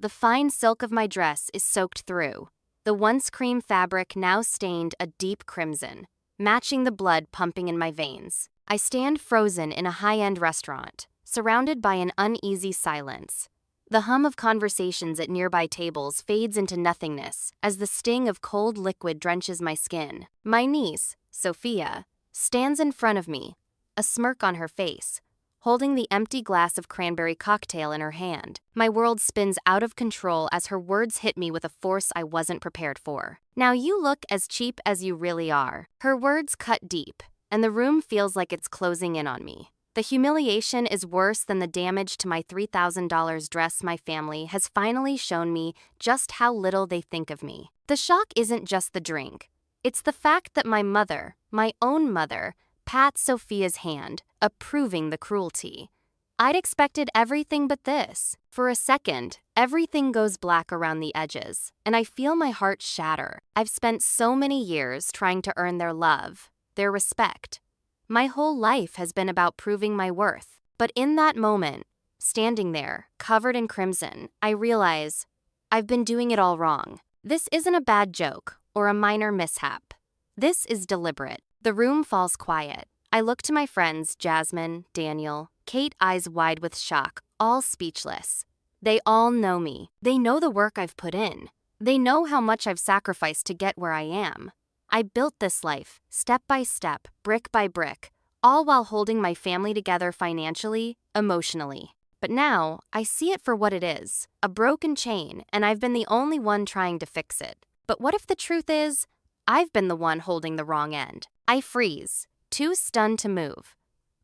The fine silk of my dress is soaked through. The once cream fabric now stained a deep crimson, matching the blood pumping in my veins. I stand frozen in a high-end restaurant, surrounded by an uneasy silence. The hum of conversations at nearby tables fades into nothingness as the sting of cold liquid drenches my skin. My niece, Sophia, stands in front of me, a smirk on her face, holding the empty glass of cranberry cocktail in her hand. My world spins out of control as her words hit me with a force I wasn't prepared for. "Now you look as cheap as you really are." Her words cut deep, and the room feels like it's closing in on me. The humiliation is worse than the damage to my $3,000 dress. My family has finally shown me just how little they think of me. The shock isn't just the drink. It's the fact that my mother, my own mother, pats Sophia's hand, approving the cruelty. I'd expected everything but this. For a second, everything goes black around the edges, and I feel my heart shatter. I've spent so many years trying to earn their love, their respect. My whole life has been about proving my worth. But in that moment, standing there, covered in crimson, I realize I've been doing it all wrong. This isn't a bad joke or a minor mishap. This is deliberate. The room falls quiet. I look to my friends, Jasmine, Daniel, Kate, eyes wide with shock, all speechless. They all know me. They know the work I've put in. They know how much I've sacrificed to get where I am. I built this life, step by step, brick by brick, all while holding my family together financially, emotionally. But now, I see it for what it is, a broken chain, and I've been the only one trying to fix it. But what if the truth is, I've been the one holding the wrong end? I freeze, too stunned to move.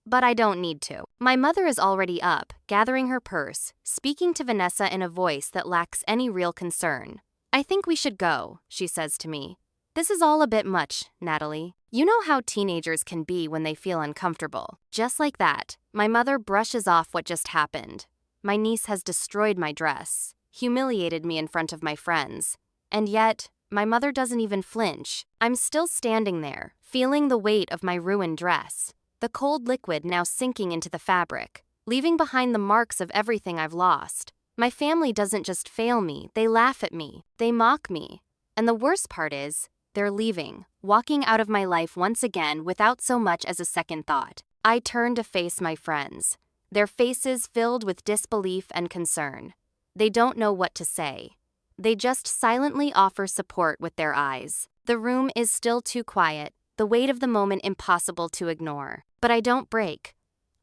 But I don't need to. My mother is already up, gathering her purse, speaking to Vanessa in a voice that lacks any real concern. "I think we should go," she says to me. "This is all a bit much, Natalie." You know how teenagers can be when they feel uncomfortable. Just like that, my mother brushes off what just happened. My niece has destroyed my dress, humiliated me in front of my friends. And yet, my mother doesn't even flinch. I'm still standing there, feeling the weight of my ruined dress, the cold liquid now sinking into the fabric, leaving behind the marks of everything I've lost. My family doesn't just fail me, they laugh at me, they mock me. And the worst part is, they're leaving, walking out of my life once again without so much as a second thought. I turn to face my friends, their faces filled with disbelief and concern. They don't know what to say. They just silently offer support with their eyes. The room is still too quiet, the weight of the moment impossible to ignore. But I don't break.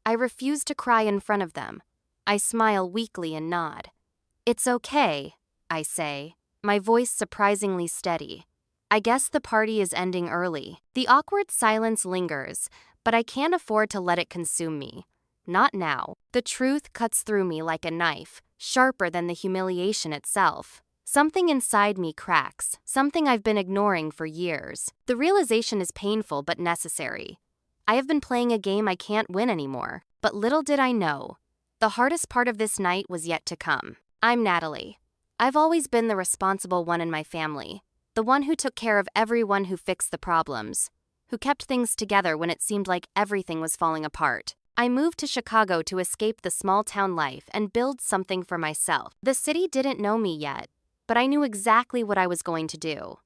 I refuse to cry in front of them. I smile weakly and nod. "It's okay," I say, my voice surprisingly steady. I guess the party is ending early. The awkward silence lingers, but I can't afford to let it consume me. Not now. The truth cuts through me like a knife, sharper than the humiliation itself. Something inside me cracks, something I've been ignoring for years. The realization is painful but necessary. I have been playing a game I can't win anymore. But little did I know, the hardest part of this night was yet to come. I'm Natalie. I've always been the responsible one in my family. The one who took care of everyone, who fixed the problems, who kept things together when it seemed like everything was falling apart. I moved to Chicago to escape the small-town life and build something for myself. The city didn't know me yet, but I knew exactly what I was going to do.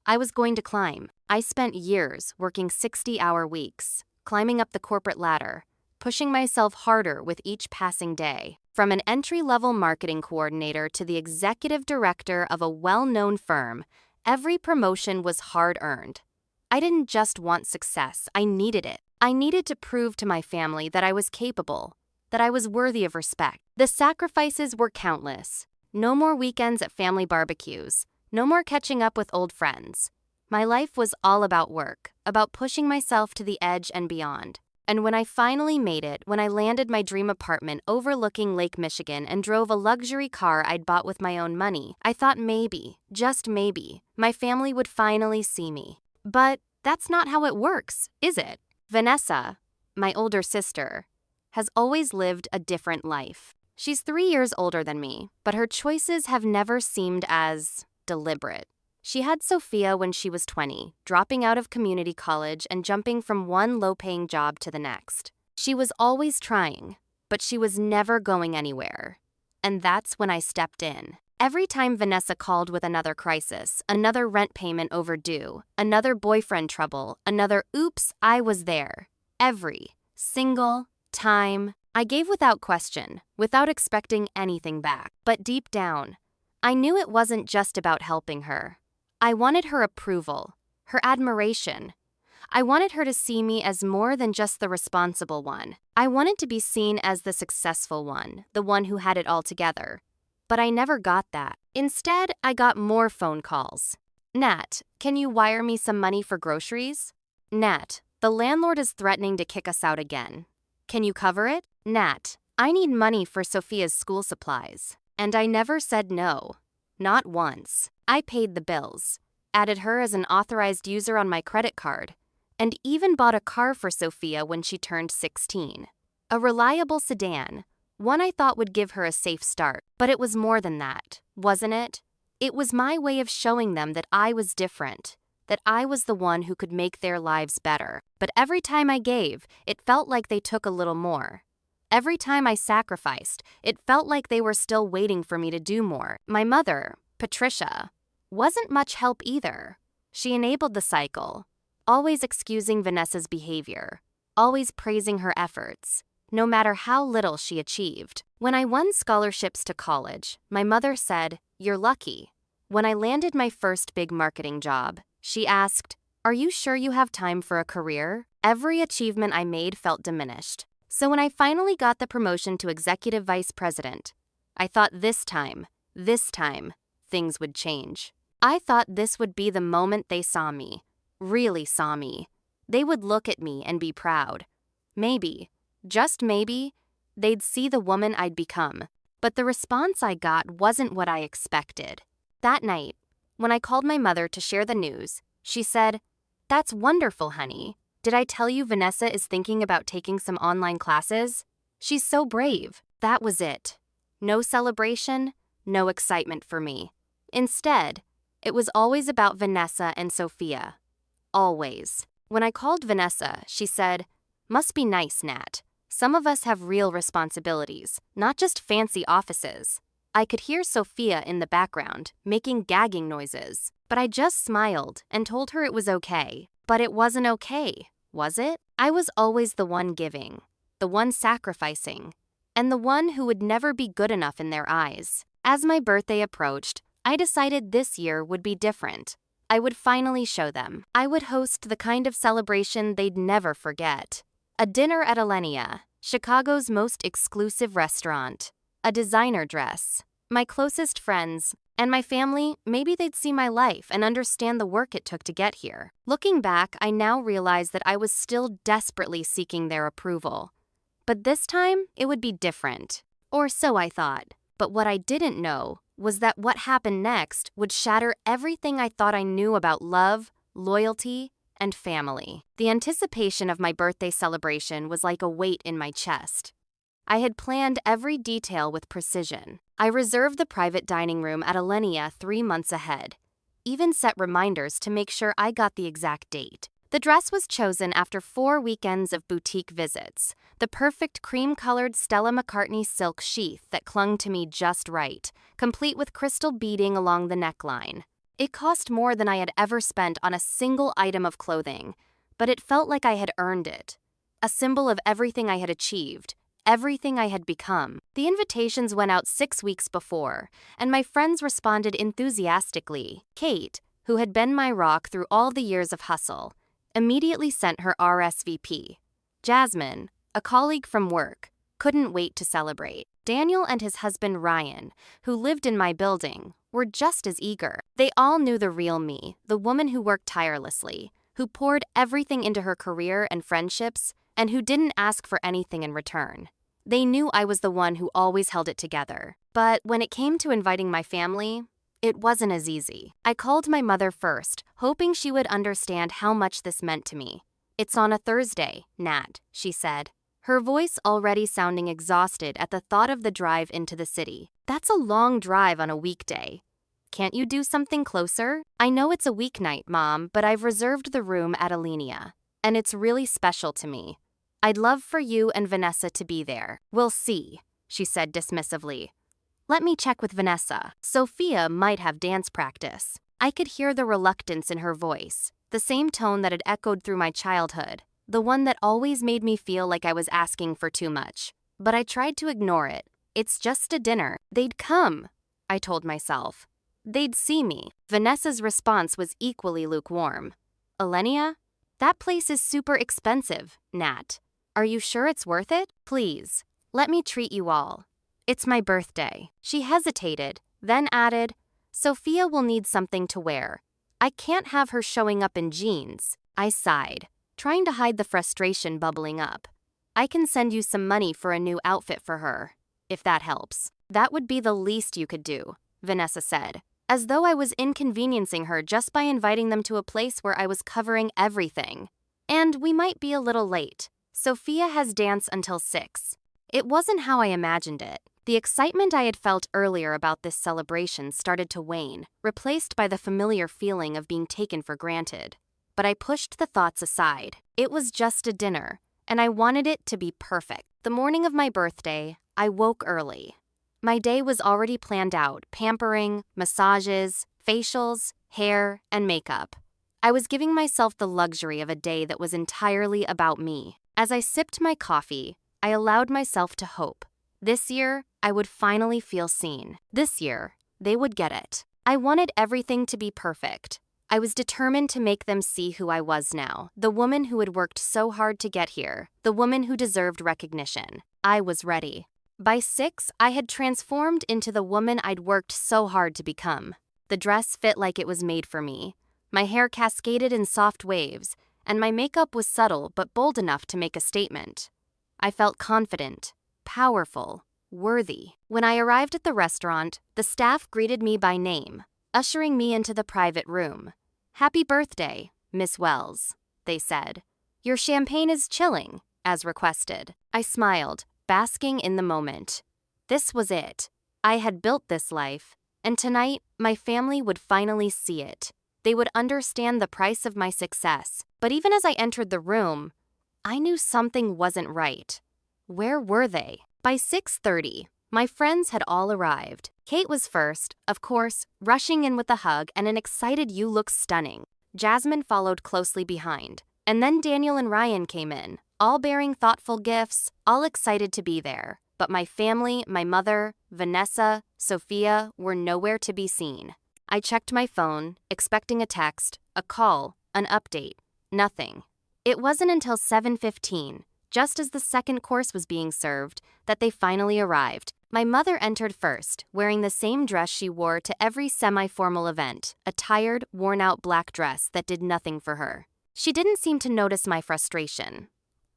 I was going to climb. I spent years working 60-hour weeks, climbing up the corporate ladder, pushing myself harder with each passing day. From an entry-level marketing coordinator to the executive director of a well-known firm, every promotion was hard-earned. I didn't just want success, I needed it. I needed to prove to my family that I was capable, that I was worthy of respect. The sacrifices were countless. No more weekends at family barbecues, no more catching up with old friends. My life was all about work, about pushing myself to the edge and beyond. And when I finally made it, when I landed my dream apartment overlooking Lake Michigan and drove a luxury car I'd bought with my own money, I thought maybe, just maybe, my family would finally see me. But that's not how it works, is it? Vanessa, my older sister, has always lived a different life. She's 3 years older than me, but her choices have never seemed as deliberate. She had Sophia when she was 20, dropping out of community college and jumping from one low-paying job to the next. She was always trying, but she was never going anywhere. And that's when I stepped in. Every time Vanessa called with another crisis, another rent payment overdue, another boyfriend trouble, another oops, I was there. Every single time. I gave without question, without expecting anything back. But deep down, I knew it wasn't just about helping her. I wanted her approval, her admiration. I wanted her to see me as more than just the responsible one. I wanted to be seen as the successful one, the one who had it all together. But I never got that. Instead, I got more phone calls. Nat, can you wire me some money for groceries? Nat, the landlord is threatening to kick us out again. Can you cover it? Nat, I need money for Sophia's school supplies. And I never said no. Not once. I paid the bills, added her as an authorized user on my credit card, and even bought a car for Sophia when she turned 16. A reliable sedan, one I thought would give her a safe start. But it was more than that, wasn't it? It was my way of showing them that I was different, that I was the one who could make their lives better. But every time I gave, it felt like they took a little more. Every time I sacrificed, it felt like they were still waiting for me to do more. My mother, Patricia, wasn't much help either. She enabled the cycle, always excusing Vanessa's behavior, always praising her efforts, no matter how little she achieved. When I won scholarships to college, my mother said, "You're lucky." When I landed my first big marketing job, she asked, "Are you sure you have time for a career?" Every achievement I made felt diminished. So when I finally got the promotion to executive vice president, I thought this time, things would change. I thought this would be the moment they saw me, really saw me. They would look at me and be proud. Maybe, just maybe, they'd see the woman I'd become. But the response I got wasn't what I expected. That night, when I called my mother to share the news, she said, "That's wonderful, honey. Did I tell you Vanessa is thinking about taking some online classes? She's so brave." That was it. No celebration, no excitement for me. Instead, it was always about Vanessa and Sophia. Always. When I called Vanessa, she said, "Must be nice, Nat. Some of us have real responsibilities, not just fancy offices." I could hear Sophia in the background, making gagging noises. But I just smiled and told her it was okay. But it wasn't okay, was it? I was always the one giving, the one sacrificing, and the one who would never be good enough in their eyes. As my birthday approached, I decided this year would be different. I would finally show them. I would host the kind of celebration they'd never forget. A dinner at Alenia, Chicago's most exclusive restaurant. A designer dress. My closest friends, and my family, maybe they'd see my life and understand the work it took to get here. Looking back, I now realize that I was still desperately seeking their approval. But this time, it would be different. Or so I thought. But what I didn't know was that what happened next would shatter everything I thought I knew about love, loyalty, and family. The anticipation of my birthday celebration was like a weight in my chest. I had planned every detail with precision. I reserved the private dining room at Alenia 3 months ahead, even set reminders to make sure I got the exact date. The dress was chosen after 4 weekends of boutique visits, the perfect cream-colored Stella McCartney silk sheath that clung to me just right, complete with crystal beading along the neckline. It cost more than I had ever spent on a single item of clothing, but it felt like I had earned it, a symbol of everything I had achieved, everything I had become. The invitations went out 6 weeks before, and my friends responded enthusiastically. Kate, who had been my rock through all the years of hustle, immediately sent her RSVP. Jasmine, a colleague from work, couldn't wait to celebrate. Daniel and his husband Ryan, who lived in my building, were just as eager. They all knew the real me, the woman who worked tirelessly, who poured everything into her career and friendships, and who didn't ask for anything in return. They knew I was the one who always held it together. But when it came to inviting my family, it wasn't as easy. I called my mother first, hoping she would understand how much this meant to me. "It's on a Thursday, Nat," she said, her voice already sounding exhausted at the thought of the drive into the city. "That's a long drive on a weekday. Can't you do something closer?" "I know it's a weeknight, Mom, but I've reserved the room at Alenia, and it's really special to me. I'd love for you and Vanessa to be there." "We'll see," she said dismissively. Let me check with Vanessa. Sophia might have dance practice. I could hear the reluctance in her voice, the same tone that had echoed through my childhood, the one that always made me feel like I was asking for too much. But I tried to ignore it. It's just a dinner. They'd come, I told myself. They'd see me. Vanessa's response was equally lukewarm. Elenia? That place is super expensive, Nat. Are you sure it's worth it? Please, let me treat you all. It's my birthday. She hesitated, then added, Sophia will need something to wear. I can't have her showing up in jeans. I sighed, trying to hide the frustration bubbling up. I can send you some money for a new outfit for her, if that helps. That would be the least you could do, Vanessa said, as though I was inconveniencing her just by inviting them to a place where I was covering everything. And we might be a little late. Sophia has dance until 6. It wasn't how I imagined it. The excitement I had felt earlier about this celebration started to wane, replaced by the familiar feeling of being taken for granted. But I pushed the thoughts aside. It was just a dinner, and I wanted it to be perfect. The morning of my birthday, I woke early. My day was already planned out: pampering, massages, facials, hair, and makeup. I was giving myself the luxury of a day that was entirely about me. As I sipped my coffee, I allowed myself to hope. This year, I would finally feel seen. This year, they would get it. I wanted everything to be perfect. I was determined to make them see who I was now, the woman who had worked so hard to get here, the woman who deserved recognition. I was ready. By 6, I had transformed into the woman I'd worked so hard to become. The dress fit like it was made for me. My hair cascaded in soft waves, and my makeup was subtle but bold enough to make a statement. I felt confident, powerful, worthy. When I arrived at the restaurant, the staff greeted me by name, ushering me into the private room. "Happy birthday, Miss Wells," they said. "Your champagne is chilling," as requested. I smiled, basking in the moment. This was it. I had built this life, and tonight, my family would finally see it. They would understand the price of my success. But even as I entered the room, I knew something wasn't right. Where were they? By 6:30, my friends had all arrived. Kate was first, of course, rushing in with a hug and an excited "You look stunning." Jasmine followed closely behind. And then Daniel and Ryan came in, all bearing thoughtful gifts, all excited to be there. But my family, my mother, Vanessa, Sophia were nowhere to be seen. I checked my phone, expecting a text, a call, an update. Nothing. It wasn't until 7:15, just as the second course was being served, that they finally arrived. My mother entered first, wearing the same dress she wore to every semi-formal event, a tired, worn-out black dress that did nothing for her. She didn't seem to notice my frustration.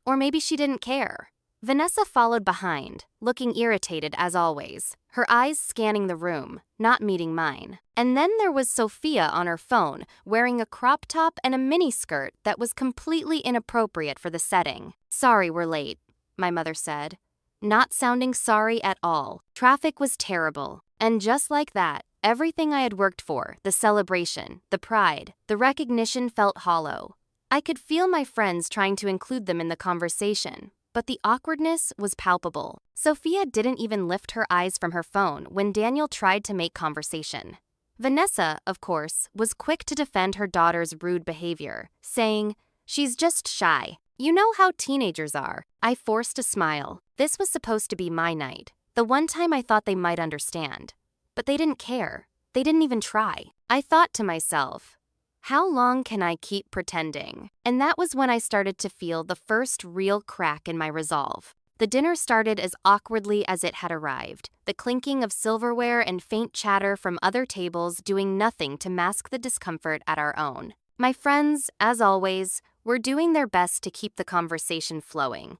Or maybe she didn't care. Vanessa followed behind, looking irritated as always, her eyes scanning the room, not meeting mine. And then there was Sophia on her phone, wearing a crop top and a miniskirt that was completely inappropriate for the setting. "Sorry we're late," my mother said. Not sounding sorry at all. Traffic was terrible. And just like that, everything I had worked for, the celebration, the pride, the recognition, felt hollow. I could feel my friends trying to include them in the conversation, but the awkwardness was palpable. Sophia didn't even lift her eyes from her phone when Daniel tried to make conversation. Vanessa, of course, was quick to defend her daughter's rude behavior, saying, "She's just shy. You know how teenagers are." I forced a smile. This was supposed to be my night, the one time I thought they might understand. But they didn't care. They didn't even try. I thought to myself, how long can I keep pretending? And that was when I started to feel the first real crack in my resolve. The dinner started as awkwardly as it had arrived, the clinking of silverware and faint chatter from other tables doing nothing to mask the discomfort at our own. My friends, as always, were doing their best to keep the conversation flowing.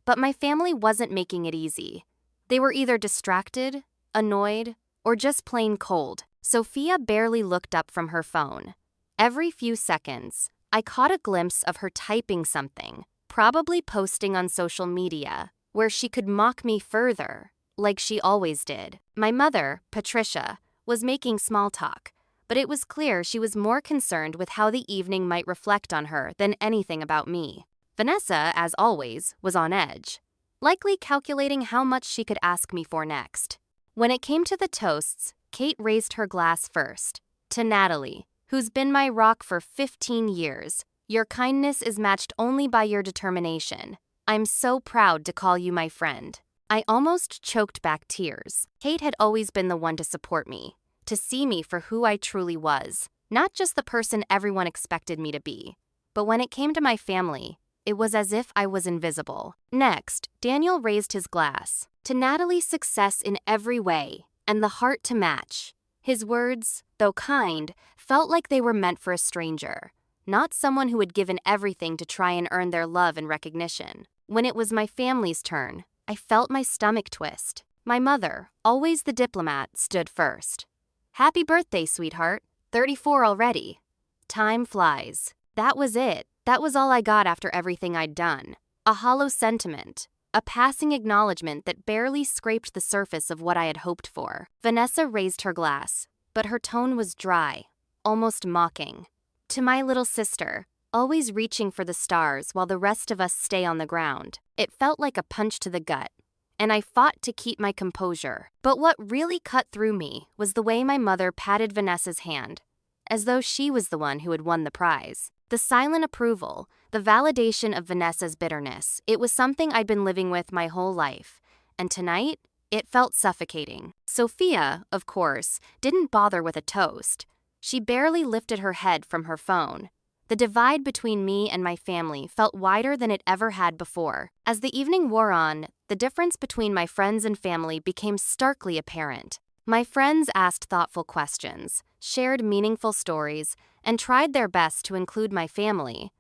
But my family wasn't making it easy. They were either distracted, annoyed, or just plain cold. Sophia barely looked up from her phone. Every few seconds, I caught a glimpse of her typing something, probably posting on social media, where she could mock me further, like she always did. My mother, Patricia, was making small talk, but it was clear she was more concerned with how the evening might reflect on her than anything about me. Vanessa, as always, was on edge, likely calculating how much she could ask me for next. When it came to the toasts, Kate raised her glass first. To Natalie, who's been my rock for 15 years, your kindness is matched only by your determination. I'm so proud to call you my friend. I almost choked back tears. Kate had always been the one to support me, to see me for who I truly was, not just the person everyone expected me to be. But when it came to my family, it was as if I was invisible. Next, Daniel raised his glass. To Natalie's success in every way, and the heart to match. His words, though kind, felt like they were meant for a stranger, not someone who had given everything to try and earn their love and recognition. When it was my family's turn, I felt my stomach twist. My mother, always the diplomat, stood first. Happy birthday, sweetheart. 34 already. Time flies. That was it. That was all I got after everything I'd done. A hollow sentiment. A passing acknowledgement that barely scraped the surface of what I had hoped for. Vanessa raised her glass, but her tone was dry, almost mocking. To my little sister, always reaching for the stars while the rest of us stay on the ground. It felt like a punch to the gut, and I fought to keep my composure. But what really cut through me was the way my mother patted Vanessa's hand, as though she was the one who had won the prize. The silent approval, the validation of Vanessa's bitterness, it was something I'd been living with my whole life, and tonight, it felt suffocating. Sophia, of course, didn't bother with a toast. She barely lifted her head from her phone. The divide between me and my family felt wider than it ever had before. As the evening wore on, the difference between my friends and family became starkly apparent. My friends asked thoughtful questions, shared meaningful stories, and tried their best to include my family,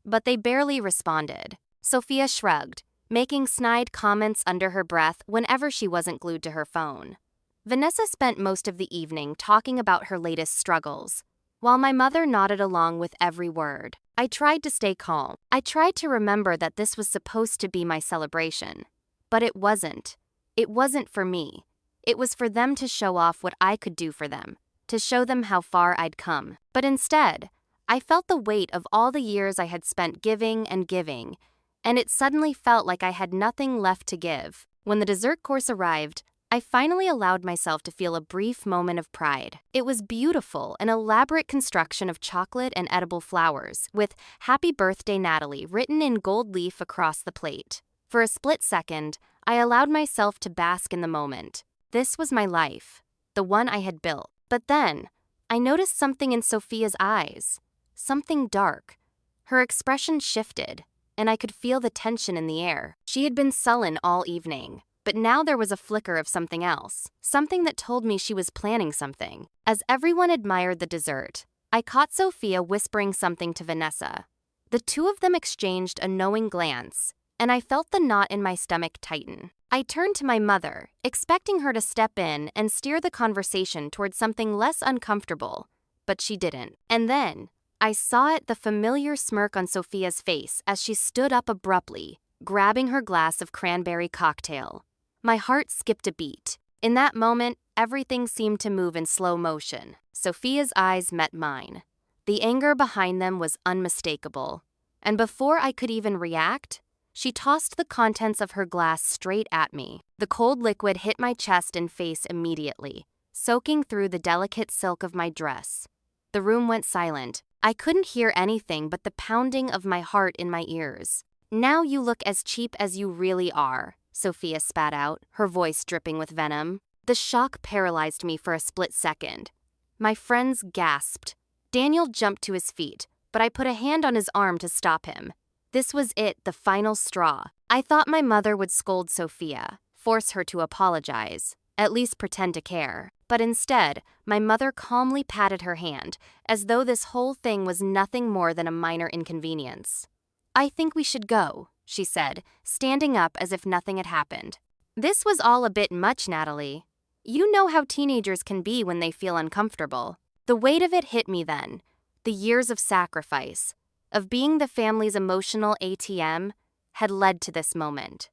but they barely responded. Sophia shrugged, making snide comments under her breath whenever she wasn't glued to her phone. Vanessa spent most of the evening talking about her latest struggles, while my mother nodded along with every word. I tried to stay calm. I tried to remember that this was supposed to be my celebration, but it wasn't. It wasn't for me. It was for them to show off what I could do for them, to show them how far I'd come. But instead, I felt the weight of all the years I had spent giving, and it suddenly felt like I had nothing left to give. When the dessert course arrived, I finally allowed myself to feel a brief moment of pride. It was beautiful, an elaborate construction of chocolate and edible flowers, with "Happy Birthday, Natalie" written in gold leaf across the plate. For a split second, I allowed myself to bask in the moment. This was my life, the one I had built. But then, I noticed something in Sophia's eyes, something dark. Her expression shifted, and I could feel the tension in the air. She had been sullen all evening, but now there was a flicker of something else, something that told me she was planning something. As everyone admired the dessert, I caught Sophia whispering something to Vanessa. The two of them exchanged a knowing glance, and I felt the knot in my stomach tighten. I turned to my mother, expecting her to step in and steer the conversation towards something less uncomfortable, but she didn't. And then, I saw the familiar smirk on Sophia's face as she stood up abruptly, grabbing her glass of cranberry cocktail. My heart skipped a beat. In that moment, everything seemed to move in slow motion. Sophia's eyes met mine. The anger behind them was unmistakable. And before I could even react, she tossed the contents of her glass straight at me. The cold liquid hit my chest and face immediately, soaking through the delicate silk of my dress. The room went silent. I couldn't hear anything but the pounding of my heart in my ears. "Now you look as cheap as you really are," Sophia spat out, her voice dripping with venom. The shock paralyzed me for a split second. My friends gasped. Daniel jumped to his feet, but I put a hand on his arm to stop him. This was it, the final straw. I thought my mother would scold Sophia, force her to apologize, at least pretend to care. But instead, my mother calmly patted her hand, as though this whole thing was nothing more than a minor inconvenience. "I think we should go," she said, standing up as if nothing had happened. "This was all a bit much, Natalie. You know how teenagers can be when they feel uncomfortable." The weight of it hit me then. The years of sacrifice, of being the family's emotional ATM, had led to this moment.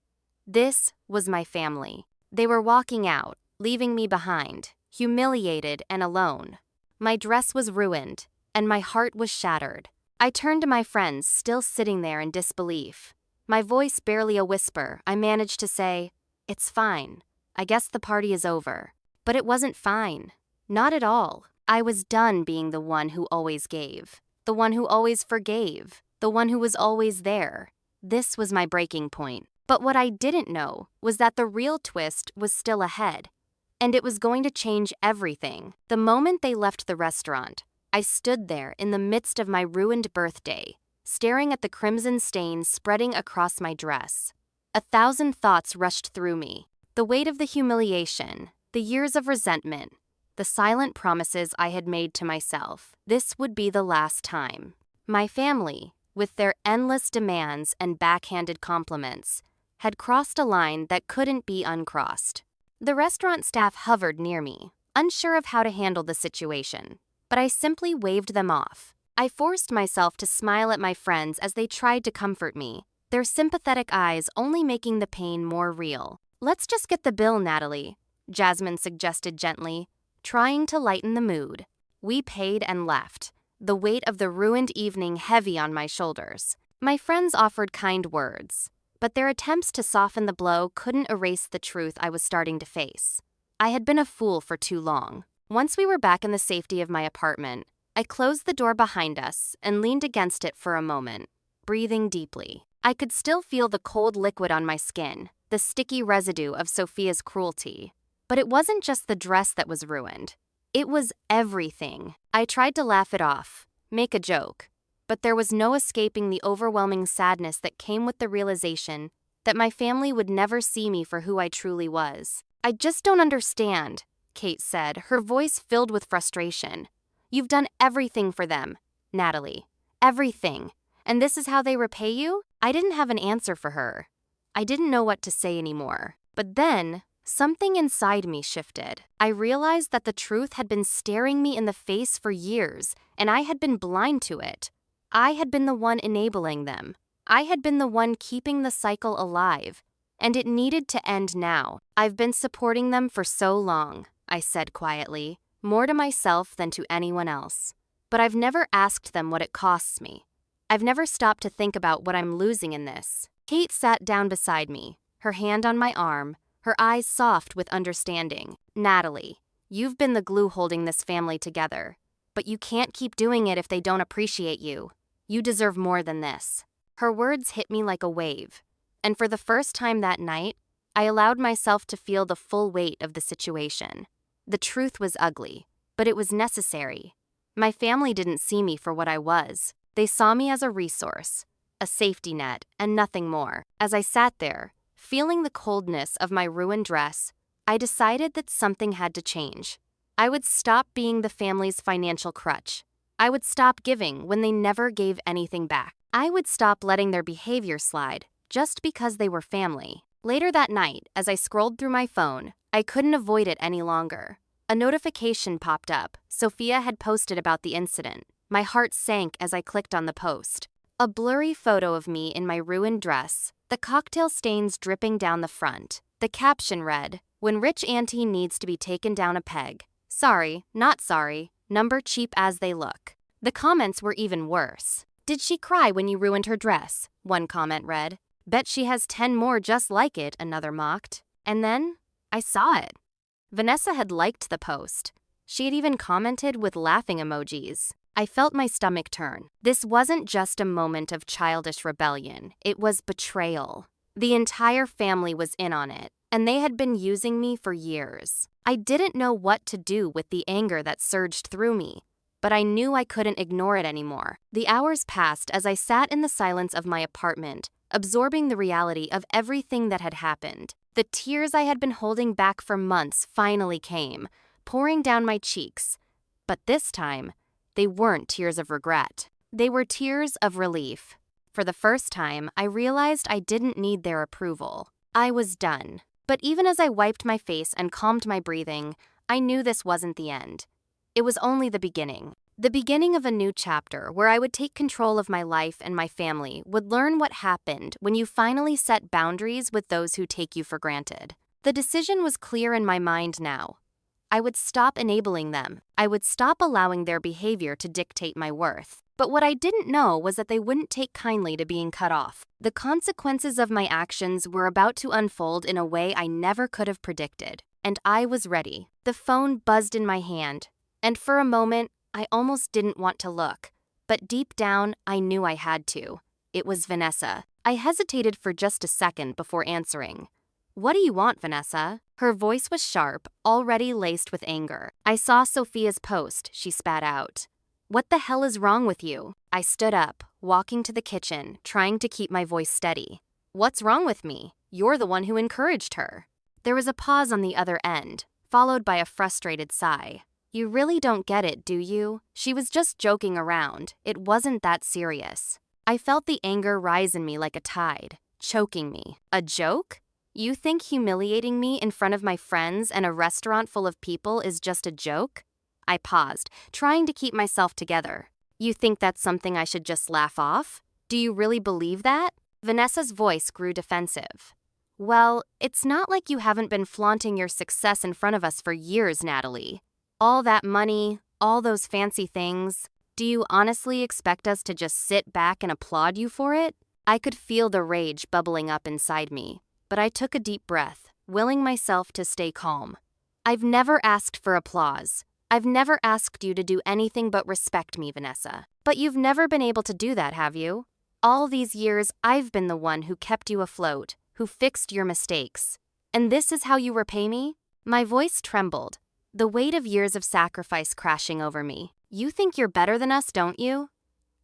This was my family. They were walking out, leaving me behind, humiliated and alone. My dress was ruined, and my heart was shattered. I turned to my friends, still sitting there in disbelief. My voice barely a whisper, I managed to say, "It's fine. I guess the party is over." But it wasn't fine. Not at all. I was done being the one who always gave, the one who always forgave, the one who was always there. This was my breaking point. But what I didn't know was that the real twist was still ahead. And it was going to change everything. The moment they left the restaurant, I stood there in the midst of my ruined birthday, staring at the crimson stain spreading across my dress. 1,000 thoughts rushed through me. The weight of the humiliation, the years of resentment, the silent promises I had made to myself. This would be the last time. My family, with their endless demands and backhanded compliments, had crossed a line that couldn't be uncrossed. The restaurant staff hovered near me, unsure of how to handle the situation, but I simply waved them off. I forced myself to smile at my friends as they tried to comfort me, their sympathetic eyes only making the pain more real. "Let's just get the bill, Natalie," Jasmine suggested gently, trying to lighten the mood. We paid and left, the weight of the ruined evening heavy on my shoulders. My friends offered kind words, but their attempts to soften the blow couldn't erase the truth I was starting to face. I had been a fool for too long. Once we were back in the safety of my apartment, I closed the door behind us and leaned against it for a moment, breathing deeply. I could still feel the cold liquid on my skin, the sticky residue of Sophia's cruelty. But it wasn't just the dress that was ruined. It was everything. I tried to laugh it off, make a joke, but there was no escaping the overwhelming sadness that came with the realization that my family would never see me for who I truly was. "I just don't understand," Kate said, her voice filled with frustration. "You've done everything for them, Natalie. Everything. And this is how they repay you?" I didn't have an answer for her. I didn't know what to say anymore. But then, something inside me shifted. I realized that the truth had been staring me in the face for years, and I had been blind to it. I had been the one enabling them. I had been the one keeping the cycle alive, and it needed to end now. "I've been supporting them for so long," I said quietly, more to myself than to anyone else. "But I've never asked them what it costs me. I've never stopped to think about what I'm losing in this." Kate sat down beside me, her hand on my arm, her eyes soft with understanding. "Natalie, you've been the glue holding this family together, but you can't keep doing it if they don't appreciate you. You deserve more than this." Her words hit me like a wave, and for the first time that night, I allowed myself to feel the full weight of the situation. The truth was ugly, but it was necessary. My family didn't see me for what I was. They saw me as a resource, a safety net, and nothing more. As I sat there, feeling the coldness of my ruined dress, I decided that something had to change. I would stop being the family's financial crutch. I would stop giving when they never gave anything back. I would stop letting their behavior slide just because they were family. Later that night, as I scrolled through my phone, I couldn't avoid it any longer. A notification popped up. Sophia had posted about the incident. My heart sank as I clicked on the post. A blurry photo of me in my ruined dress, the cocktail stains dripping down the front. The caption read, "When rich auntie needs to be taken down a peg. Sorry, not sorry, number cheap as they look." The comments were even worse. "Did she cry when you ruined her dress?" one comment read. "Bet she has 10 more just like it," another mocked. And then, I saw it. Vanessa had liked the post. She had even commented with laughing emojis. I felt my stomach turn. This wasn't just a moment of childish rebellion, it was betrayal. The entire family was in on it, and they had been using me for years. I didn't know what to do with the anger that surged through me, but I knew I couldn't ignore it anymore. The hours passed as I sat in the silence of my apartment, absorbing the reality of everything that had happened. The tears I had been holding back for months finally came, pouring down my cheeks. But this time, they weren't tears of regret. They were tears of relief. For the first time, I realized I didn't need their approval. I was done. But even as I wiped my face and calmed my breathing, I knew this wasn't the end. It was only the beginning. The beginning of a new chapter where I would take control of my life and my family, would learn what happened when you finally set boundaries with those who take you for granted. The decision was clear in my mind now. I would stop enabling them. I would stop allowing their behavior to dictate my worth. But what I didn't know was that they wouldn't take kindly to being cut off. The consequences of my actions were about to unfold in a way I never could have predicted. and I was ready. The phone buzzed in my hand, and for a moment, I almost didn't want to look. But deep down, I knew I had to. It was Vanessa. I hesitated for just a second before answering. "What do you want, Vanessa?" Her voice was sharp, already laced with anger. "I saw Sophia's post," she spat out. "What the hell is wrong with you?" I stood up, walking to the kitchen, trying to keep my voice steady. "What's wrong with me? You're the one who encouraged her." There was a pause on the other end, followed by a frustrated sigh. "You really don't get it, do you? She was just joking around. It wasn't that serious." I felt the anger rise in me like a tide, choking me. "A joke? You think humiliating me in front of my friends and a restaurant full of people is just a joke?" I paused, trying to keep myself together. "You think that's something I should just laugh off? Do you really believe that?" Vanessa's voice grew defensive. "Well, it's not like you haven't been flaunting your success in front of us for years, Natalie. All that money, all those fancy things. Do you honestly expect us to just sit back and applaud you for it?" I could feel the rage bubbling up inside me, but I took a deep breath, willing myself to stay calm. "I've never asked for applause. I've never asked you to do anything but respect me, Vanessa. But you've never been able to do that, have you? All these years, I've been the one who kept you afloat, who fixed your mistakes. And this is how you repay me?" My voice trembled, the weight of years of sacrifice crashing over me. "You think you're better than us, don't you?"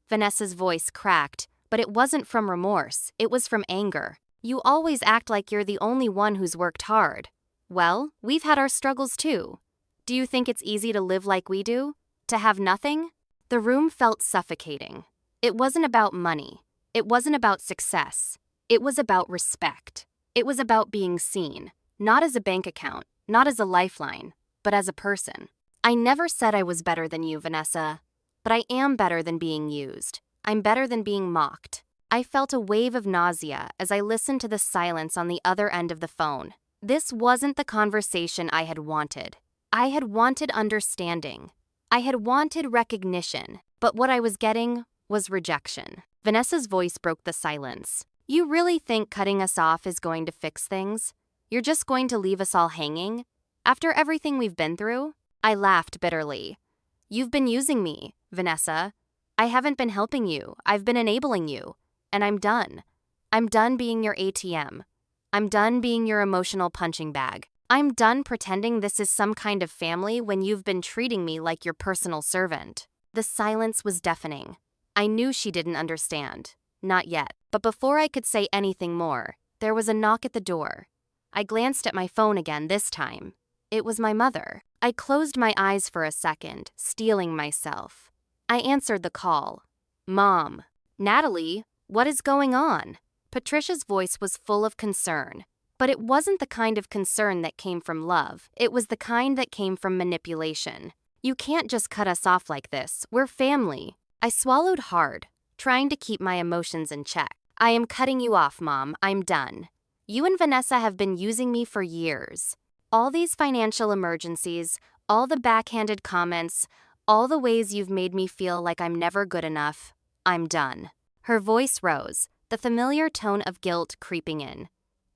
Vanessa's voice cracked, but it wasn't from remorse, it was from anger. "You always act like you're the only one who's worked hard. Well, we've had our struggles too. Do you think it's easy to live like we do? To have nothing?" The room felt suffocating. It wasn't about money. It wasn't about success. It was about respect. It was about being seen, not as a bank account, not as a lifeline, but as a person. "I never said I was better than you, Vanessa, but I am better than being used. I'm better than being mocked." I felt a wave of nausea as I listened to the silence on the other end of the phone. This wasn't the conversation I had wanted. I had wanted understanding. I had wanted recognition, but what I was getting was rejection. Vanessa's voice broke the silence. "You really think cutting us off is going to fix things? You're just going to leave us all hanging? After everything we've been through?" I laughed bitterly. "You've been using me, Vanessa. I haven't been helping you. I've been enabling you. And I'm done. I'm done being your ATM. I'm done being your emotional punching bag. I'm done pretending this is some kind of family when you've been treating me like your personal servant." The silence was deafening. I knew she didn't understand. Not yet. But before I could say anything more, there was a knock at the door. I glanced at my phone again this time. It was my mother. I closed my eyes for a second, steeling myself. I answered the call. "Mom." "Natalie, what is going on?" Patricia's voice was full of concern. But it wasn't the kind of concern that came from love. It was the kind that came from manipulation. "You can't just cut us off like this. We're family." I swallowed hard, trying to keep my emotions in check. "I am cutting you off, Mom. I'm done. You and Vanessa have been using me for years. All these financial emergencies, all the backhanded comments, all the ways you've made me feel like I'm never good enough. I'm done." Her voice rose, the familiar tone of guilt creeping in.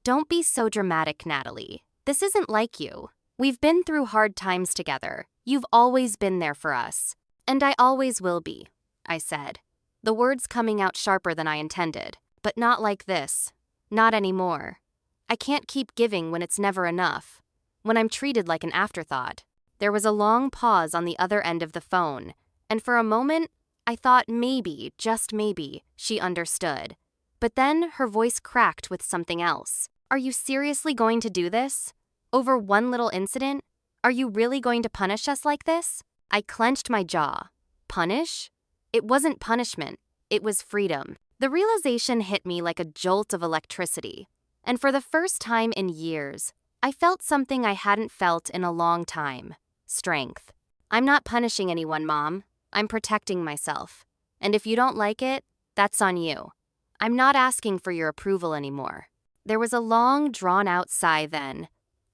"Don't be so dramatic, Natalie. This isn't like you. We've been through hard times together. You've always been there for us. And I always will be," I said, the words coming out sharper than I intended. "But not like this. Not anymore. I can't keep giving when it's never enough. When I'm treated like an afterthought." There was a long pause on the other end of the phone, and for a moment, I thought maybe, just maybe, she understood. But then her voice cracked with something else. "Are you seriously going to do this? Over one little incident? Are you really going to punish us like this?" I clenched my jaw. Punish? It wasn't punishment. It was freedom. The realization hit me like a jolt of electricity. And for the first time in years, I felt something I hadn't felt in a long time. Strength. "I'm not punishing anyone, Mom. I'm protecting myself. And if you don't like it, that's on you. I'm not asking for your approval anymore." There was a long, drawn-out sigh then.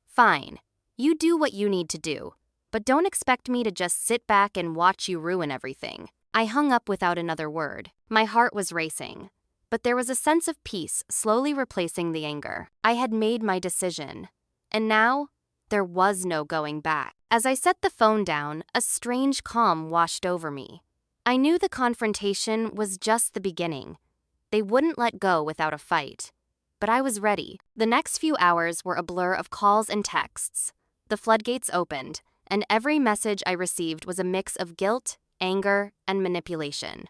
"Fine. You do what you need to do. But don't expect me to just sit back and watch you ruin everything." I hung up without another word. My heart was racing. But there was a sense of peace slowly replacing the anger. I had made my decision. And now, There was no going back. As I set the phone down, a strange calm washed over me. I knew the confrontation was just the beginning. They wouldn't let go without a fight. But I was ready. The next few hours were a blur of calls and texts. The floodgates opened, and every message I received was a mix of guilt, anger, and manipulation.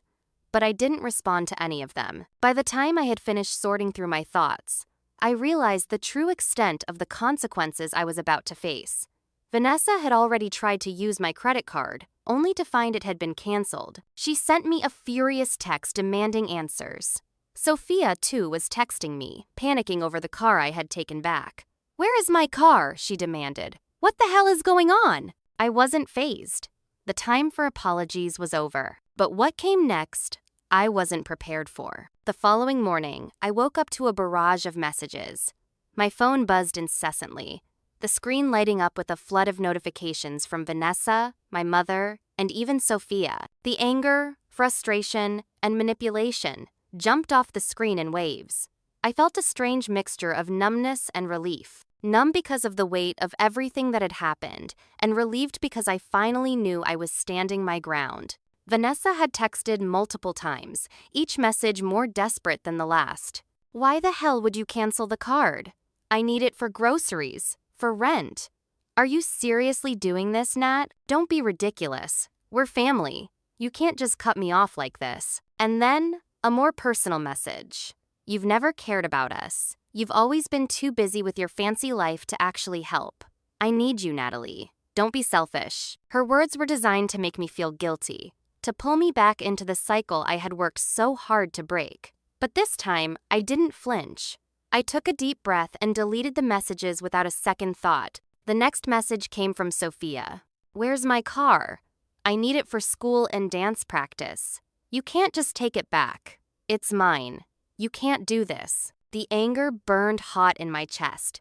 But I didn't respond to any of them. By the time I had finished sorting through my thoughts, I realized the true extent of the consequences I was about to face. Vanessa had already tried to use my credit card, only to find it had been canceled. She sent me a furious text demanding answers. Sophia, too, was texting me, panicking over the car I had taken back. "Where is my car?" she demanded. "What the hell is going on?" I wasn't fazed. The time for apologies was over. But what came next, I wasn't prepared for. The following morning, I woke up to a barrage of messages. My phone buzzed incessantly, the screen lighting up with a flood of notifications from Vanessa, my mother, and even Sophia. The anger, frustration, and manipulation jumped off the screen in waves. I felt a strange mixture of numbness and relief. Numb because of the weight of everything that had happened, and relieved because I finally knew I was standing my ground. Vanessa had texted multiple times, each message more desperate than the last. "Why the hell would you cancel the card? I need it for groceries, for rent. Are you seriously doing this, Nat? Don't be ridiculous. We're family. You can't just cut me off like this." And then, a more personal message. "You've never cared about us. You've always been too busy with your fancy life to actually help. I need you, Natalie. Don't be selfish." Her words were designed to make me feel guilty, to pull me back into the cycle I had worked so hard to break. But this time, I didn't flinch. I took a deep breath and deleted the messages without a second thought. The next message came from Sophia. "Where's my car? I need it for school and dance practice. You can't just take it back. It's mine. You can't do this." The anger burned hot in my chest,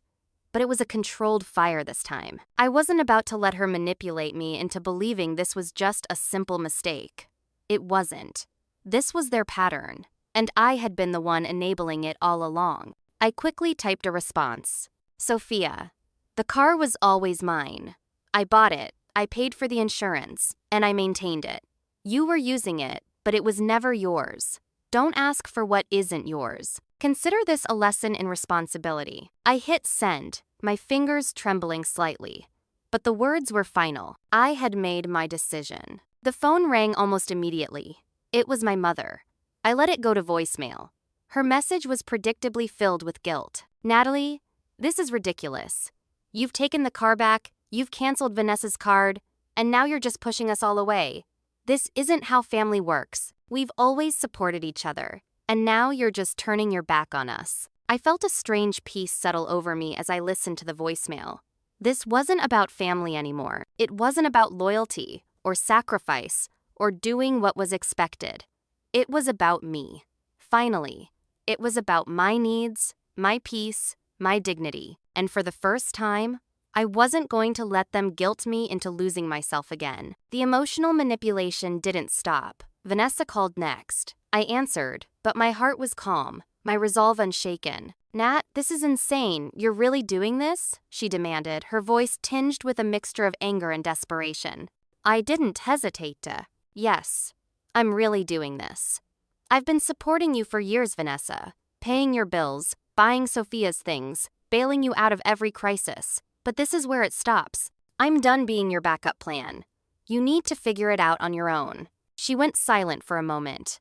but it was a controlled fire this time. I wasn't about to let her manipulate me into believing this was just a simple mistake. It wasn't. This was their pattern, and I had been the one enabling it all along. I quickly typed a response. "Sophia, the car was always mine. I bought it, I paid for the insurance, and I maintained it. You were using it, but it was never yours. Don't ask for what isn't yours. Consider this a lesson in responsibility." I hit send, my fingers trembling slightly. But the words were final. I had made my decision. The phone rang almost immediately. It was my mother. I let it go to voicemail. Her message was predictably filled with guilt. "Natalie, this is ridiculous. You've taken the car back, you've canceled Vanessa's card, and now you're just pushing us all away. This isn't how family works. We've always supported each other. And now you're just turning your back on us." I felt a strange peace settle over me as I listened to the voicemail. This wasn't about family anymore. It wasn't about loyalty, or sacrifice, or doing what was expected. It was about me. Finally, it was about my needs, my peace, my dignity. And for the first time, I wasn't going to let them guilt me into losing myself again. The emotional manipulation didn't stop. Vanessa called next. I answered, but my heart was calm, my resolve unshaken. "Nat, this is insane. You're really doing this?" she demanded, her voice tinged with a mixture of anger and desperation. I didn't hesitate to. "Yes, I'm really doing this. I've been supporting you for years, Vanessa, paying your bills, buying Sophia's things, bailing you out of every crisis. But this is where it stops. I'm done being your backup plan. You need to figure it out on your own." She went silent for a moment.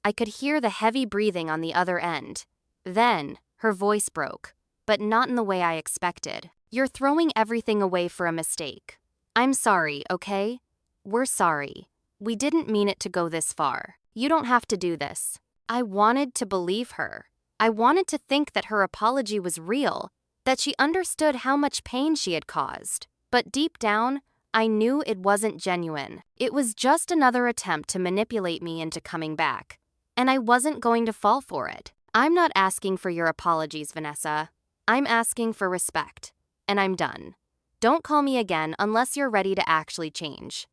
I could hear the heavy breathing on the other end. Then, her voice broke, but not in the way I expected. "You're throwing everything away for a mistake. I'm sorry, okay? We're sorry. We didn't mean it to go this far. You don't have to do this." I wanted to believe her. I wanted to think that her apology was real, that she understood how much pain she had caused. But deep down, I knew it wasn't genuine. It was just another attempt to manipulate me into coming back. And I wasn't going to fall for it. "I'm not asking for your apologies, Vanessa. I'm asking for respect. And I'm done. Don't call me again unless you're ready to actually change."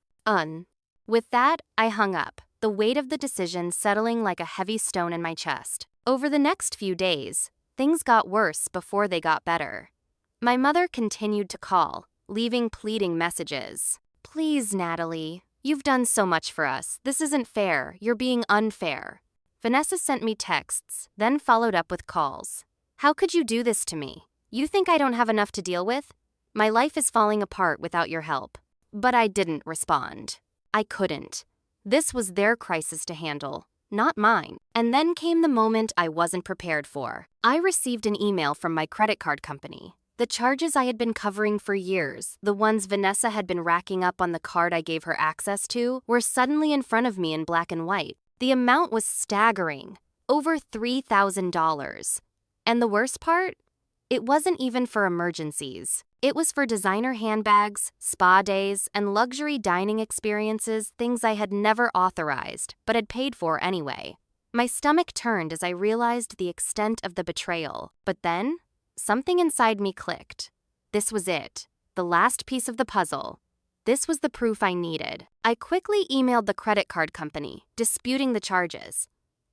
With that, I hung up, the weight of the decision settling like a heavy stone in my chest. Over the next few days, things got worse before they got better. My mother continued to call, leaving pleading messages. "Please, Natalie, you've done so much for us. This isn't fair. You're being unfair." Vanessa sent me texts, then followed up with calls. "How could you do this to me? You think I don't have enough to deal with? My life is falling apart without your help." But I didn't respond. I couldn't. This was their crisis to handle, not mine. And then came the moment I wasn't prepared for. I received an email from my credit card company. The charges I had been covering for years, the ones Vanessa had been racking up on the card I gave her access to, were suddenly in front of me in black and white. The amount was staggering, over $3,000. And the worst part? It wasn't even for emergencies. It was for designer handbags, spa days, and luxury dining experiences, things I had never authorized, but had paid for anyway. My stomach turned as I realized the extent of the betrayal. But then, something inside me clicked. This was it, the last piece of the puzzle. This was the proof I needed. I quickly emailed the credit card company, disputing the charges.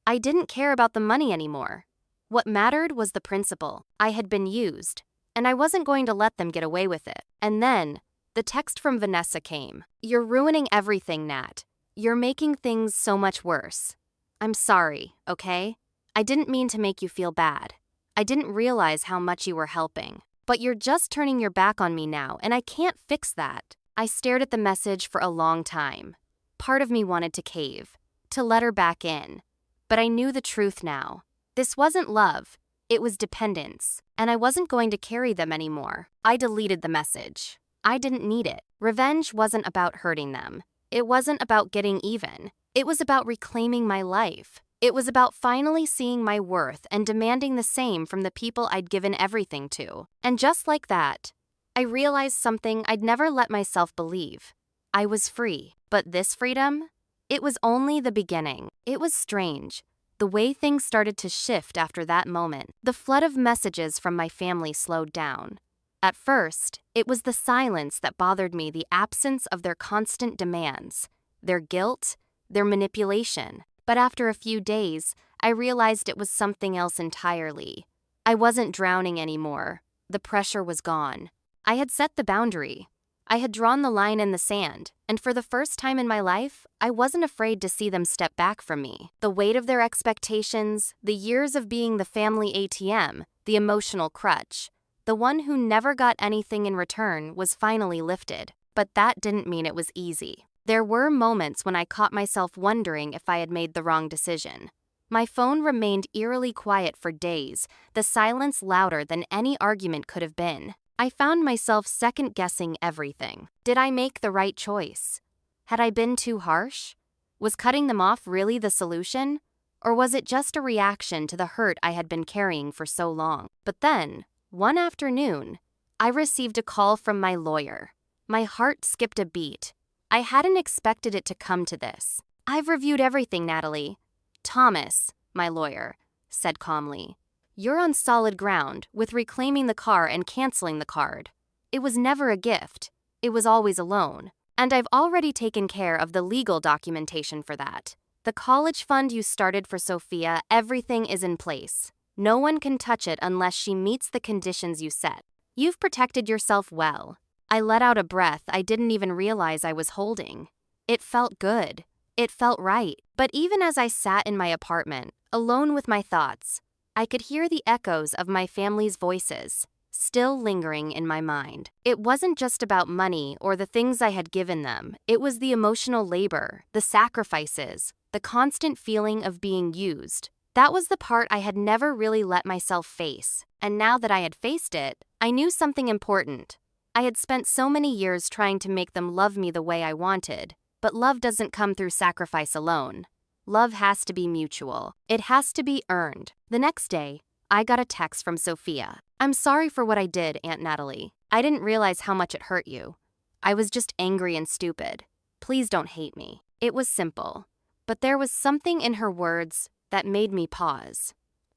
I didn't care about the money anymore. What mattered was the principle. I had been used, and I wasn't going to let them get away with it. And then, the text from Vanessa came. "You're ruining everything, Nat. You're making things so much worse. I'm sorry, okay? I didn't mean to make you feel bad. I didn't realize how much you were helping. But you're just turning your back on me now, and I can't fix that." I stared at the message for a long time. Part of me wanted to cave, to let her back in. But I knew the truth now. This wasn't love, it was dependence, and I wasn't going to carry them anymore. I deleted the message. I didn't need it. Revenge wasn't about hurting them. It wasn't about getting even. It was about reclaiming my life. It was about finally seeing my worth and demanding the same from the people I'd given everything to. And just like that, I realized something I'd never let myself believe. I was free. But this freedom? It was only the beginning. It was strange. The way things started to shift after that moment. The flood of messages from my family slowed down. At first, it was the silence that bothered me, the absence of their constant demands, their guilt, their manipulation. But after a few days, I realized it was something else entirely. I wasn't drowning anymore. The pressure was gone. I had set the boundary. I had drawn the line in the sand, and for the first time in my life, I wasn't afraid to see them step back from me. The weight of their expectations, the years of being the family ATM, the emotional crutch, the one who never got anything in return was finally lifted. But that didn't mean it was easy. There were moments when I caught myself wondering if I had made the wrong decision. My phone remained eerily quiet for days, the silence louder than any argument could have been. I found myself second-guessing everything. Did I make the right choice? Had I been too harsh? Was cutting them off really the solution? Or was it just a reaction to the hurt I had been carrying for so long? But then, one afternoon, I received a call from my lawyer. My heart skipped a beat. I hadn't expected it to come to this. "I've reviewed everything, Natalie." "Thomas," my lawyer said calmly, "you're on solid ground with reclaiming the car and canceling the card. It was never a gift. It was always a loan. And I've already taken care of the legal documentation for that. The college fund you started for Sophia, everything is in place. No one can touch it unless she meets the conditions you set. You've protected yourself well." I let out a breath I didn't even realize I was holding. It felt good. It felt right. But even as I sat in my apartment, alone with my thoughts, I could hear the echoes of my family's voices, still lingering in my mind. It wasn't just about money or the things I had given them. It was the emotional labor, the sacrifices, the constant feeling of being used. That was the part I had never really let myself face. And now that I had faced it, I knew something important. I had spent so many years trying to make them love me the way I wanted, but love doesn't come through sacrifice alone. Love has to be mutual. It has to be earned. The next day, I got a text from Sophia. "I'm sorry for what I did, Aunt Natalie. I didn't realize how much it hurt you. I was just angry and stupid. Please don't hate me." It was simple, but there was something in her words that made me pause.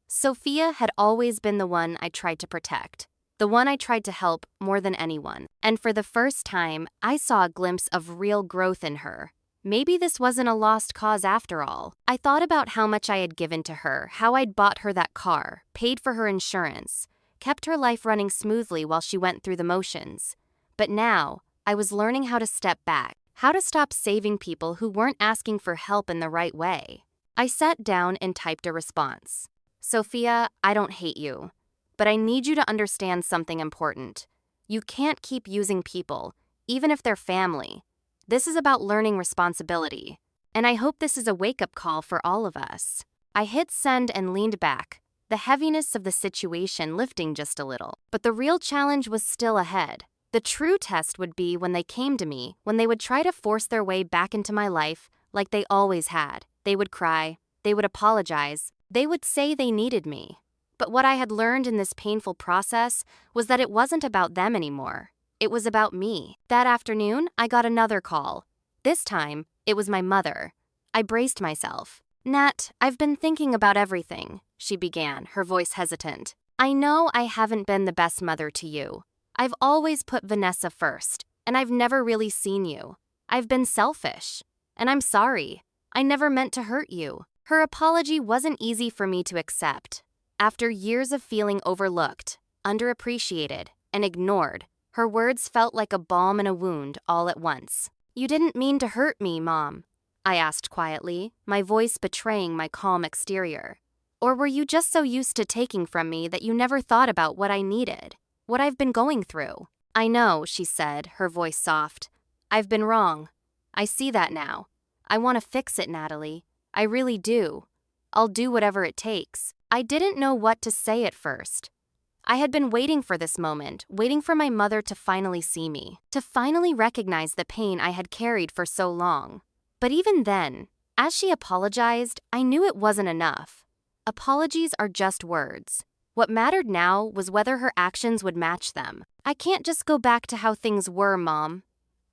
Sophia had always been the one I tried to protect, the one I tried to help more than anyone. And for the first time, I saw a glimpse of real growth in her. Maybe this wasn't a lost cause after all. I thought about how much I had given to her, how I'd bought her that car, paid for her insurance, kept her life running smoothly while she went through the motions. But now, I was learning how to step back, how to stop saving people who weren't asking for help in the right way. I sat down and typed a response. Sophia, I don't hate you, but I need you to understand something important. You can't keep using people, even if they're family. This is about learning responsibility, and I hope this is a wake-up call for all of us. I hit send and leaned back, the heaviness of the situation lifting just a little. But the real challenge was still ahead. The true test would be when they came to me, when they would try to force their way back into my life like they always had. They would cry, they would apologize, they would say they needed me. But what I had learned in this painful process was that it wasn't about them anymore. It was about me. That afternoon, I got another call. This time, it was my mother. I braced myself. Nat, I've been thinking about everything, she began, her voice hesitant. I know I haven't been the best mother to you. I've always put Vanessa first, and I've never really seen you. I've been selfish, and I'm sorry. I never meant to hurt you. Her apology wasn't easy for me to accept. After years of feeling overlooked, underappreciated, and ignored, her words felt like a balm in a wound all at once. You didn't mean to hurt me, Mom, I asked quietly, my voice betraying my calm exterior. Or were you just so used to taking from me that you never thought about what I needed, what I've been going through? I know, she said, her voice soft. I've been wrong. I see that now. I want to fix it, Natalie. I really do. I'll do whatever it takes. I didn't know what to say at first. I had been waiting for this moment, waiting for my mother to finally see me, to finally recognize the pain I had carried for so long. But even then, as she apologized, I knew it wasn't enough. Apologies are just words. What mattered now was whether her actions would match them. I can't just go back to how things were, Mom,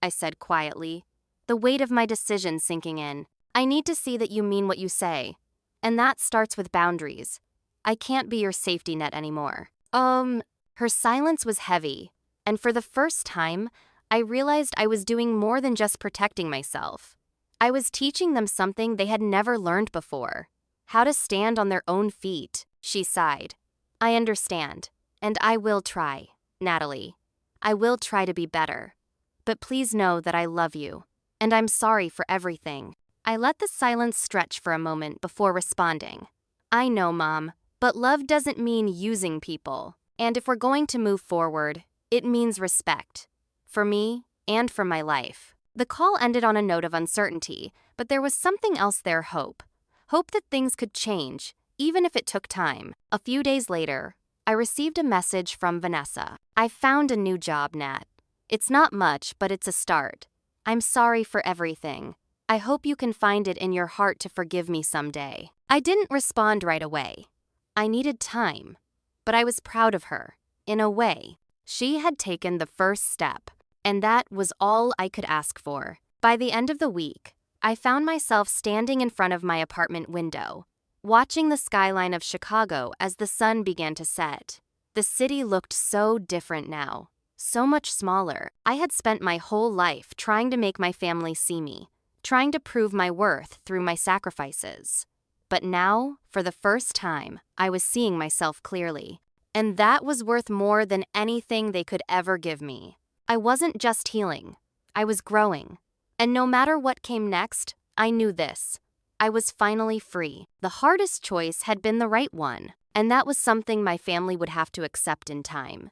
I said quietly, the weight of my decision sinking in. I need to see that you mean what you say. And that starts with boundaries. I can't be your safety net anymore. Her silence was heavy, and for the first time, I realized I was doing more than just protecting myself. I was teaching them something they had never learned before. How to stand on their own feet, she sighed. I understand, and I will try, Natalie. I will try to be better. But please know that I love you, and I'm sorry for everything. I let the silence stretch for a moment before responding. I know, Mom, but love doesn't mean using people. And if we're going to move forward, it means respect. For me, and for my life. The call ended on a note of uncertainty, but there was something else there, hope. Hope that things could change, even if it took time. A few days later, I received a message from Vanessa. I found a new job, Nat. It's not much, but it's a start. I'm sorry for everything. I hope you can find it in your heart to forgive me someday. I didn't respond right away. I needed time, but I was proud of her. In a way, she had taken the first step, and that was all I could ask for. By the end of the week, I found myself standing in front of my apartment window, watching the skyline of Chicago as the sun began to set. The city looked so different now, so much smaller. I had spent my whole life trying to make my family see me, trying to prove my worth through my sacrifices. But now, for the first time, I was seeing myself clearly. And that was worth more than anything they could ever give me. I wasn't just healing. I was growing. And no matter what came next, I knew this. I was finally free. The hardest choice had been the right one, and that was something my family would have to accept in time.